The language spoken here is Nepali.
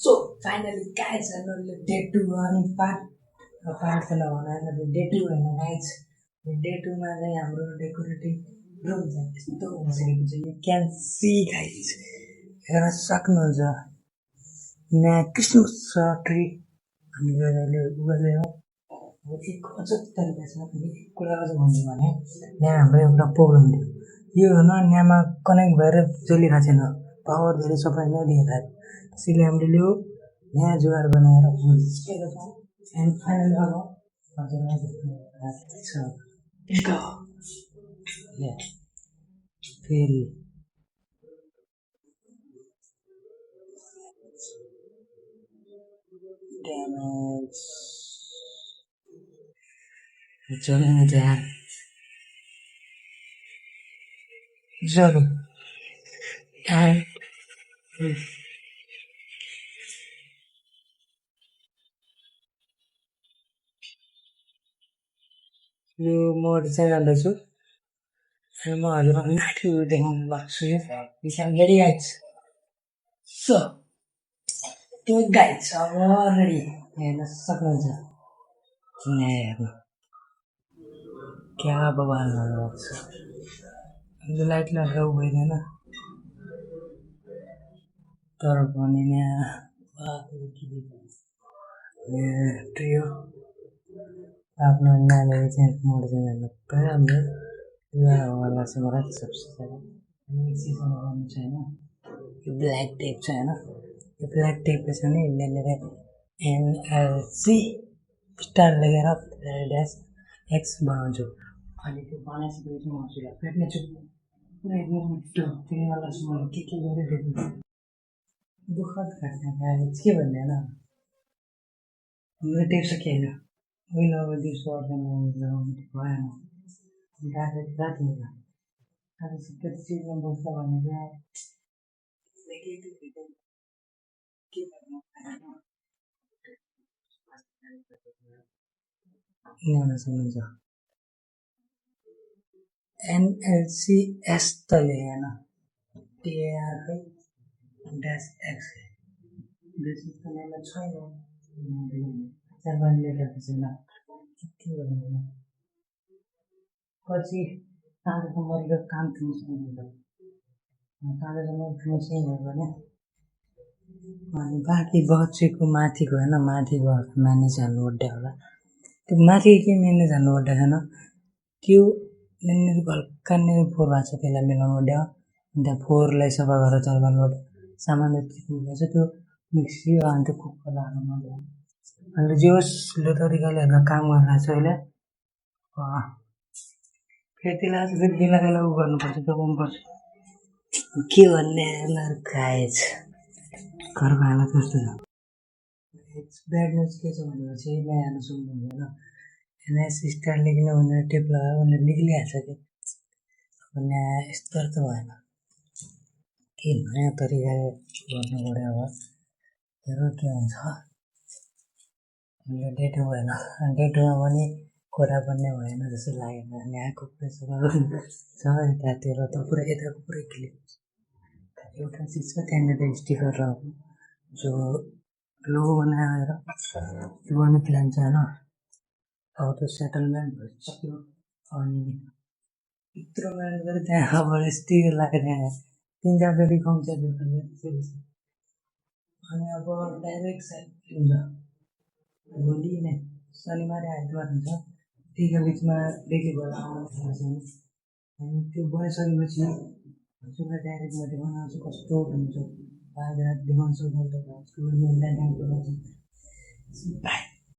So finally, guys, another day two अनि पार्ट त नभन डे टू होइन गाइज डे टूमा चाहिँ हाम्रो डेकोरेटिभ रुम चाहिँ यस्तो भइसकेको छ यु क्यान सी गाइज हेर्न सक्नुहुन्छ यहाँ क्रिसमस छ ट्री अनि यो अहिले उगले हो एक अझ तरिका छ अनि एक कुरा अझ भन्छु भने यहाँ हाम्रो एउटा प्रब्लम थियो यो होइन यहाँमा कनेक्ट भएर चलिरहेको छैन पावर धेरै सप्लाई नदिएर त्यसैले हामीले यो नयाँ जुगाड बनाएर फुल्केको छौँ एन्ड फाइनली अब फेरि ड्यामेज चलेन त्यहाँ चलो यो मोड चाहिँ गर्दैछु र म हजुरलाई नाइट भ्यू देखाउनु लाग्छु you can get guys so त्यो गाइज अब रेडी हेर्न सक्नुहुन्छ यहाँ हेर्नु क्या बवाल भएको छ यो लाइट लगाएको भइँदैन तर पनि यहाँ ट्रियो आफ्नो नानीले चाहिँ मोड चाहिँ हेर्नु पुरा राम्रो यो लाग्छ मलाई सबसे ज्यादा सिजन गर्नु छ होइन यो ब्ल्याक टेप छ होइन यो ब्ल्याक टेपले छ भने यिनीहरूले एनएलसी स्टार लेखेर ड्यास एक्स बनाउँछु अनि त्यो बनाइसकेपछि म हजुरलाई भेट्नेछु पुरै तिनीहरूलाई के गरिदिनु दुःखद घटना के भन्ने होइन हाम्रो टेप छ कि होइन उहिले अब दिउँसो भएन राति हुँदा अब त्यो चिजमा बस्दा भनेको यहाँबाट सुन्नुहुन्छ एनएलसी एस त लेखेन टिआरआई ड्यास एक्स छैन लेखेको छैन के गर्नु पछि साँझसम्मको काम फिनिसिङ भयो साँझसम्म फिनिसिङ भयो भने अनि बाँकी बचेको माथिको होइन माथिको म्यानेज हाल्नु ओड्या होला त्यो माथि के म्यानेज हाल्नु ओड्या छैन त्यो म्यानेज हल्का फोहोर भएको छ त्यसलाई मिलाउनु ओड्या अन्त फोहोरलाई सफा गरेर चलाउनु ओड्या सामान भएछ त्यो मिक्सी अनि त्यो कुकर हाल्नु ओड्या अन्त जे होस् लो तरिकाले हेरेर काम गरिरहेको छ अहिले फेरि त्यसलाई अझ फेरि बेला उ गर्नुपर्छ जोगाउनुपर्छ के भन्ने गाइज घरको हालत कस्तो छ ब्याड न्युज के छ भनेपछि नयाँ सुन्नु हुँदैन एनएस स्टारले किनभने टेप लगायो भने निक्लिहाल्छ कि अब नयाँ यस्तो त भएन के नयाँ तरिकाले गर्नु पऱ्यो अब हेर के हुन्छ यो डेटो भएन डेटोमा पनि कोरा बन्ने भएन जस्तो लागेन यहाँको सबै यतातिर त पुरै यताको पुरै क्लियर एउटा चिज छ त्यहाँनिर स्टिकर र जो लोगो बनाएर त्यो गर्ने प्लान छ होइन अब त्यो सेटलमेन्ट भइसक्यो अनि यत्रो मेहनत गरेँ त्यहाँ अब स्टिकर लगाएर त्यहाँ 3-4 देखाउँछ अनि अब डाइरेक्ट साइड हुन्छ भोलि नै शनिबार आइतबार हुन्छ त्यहीको बिचमा डेली भएर आउनु अनि त्यो भइसकेपछि हजुरलाई डाइरेक्ट म देखाउनु कस्तो हुन्छ देखाउँछु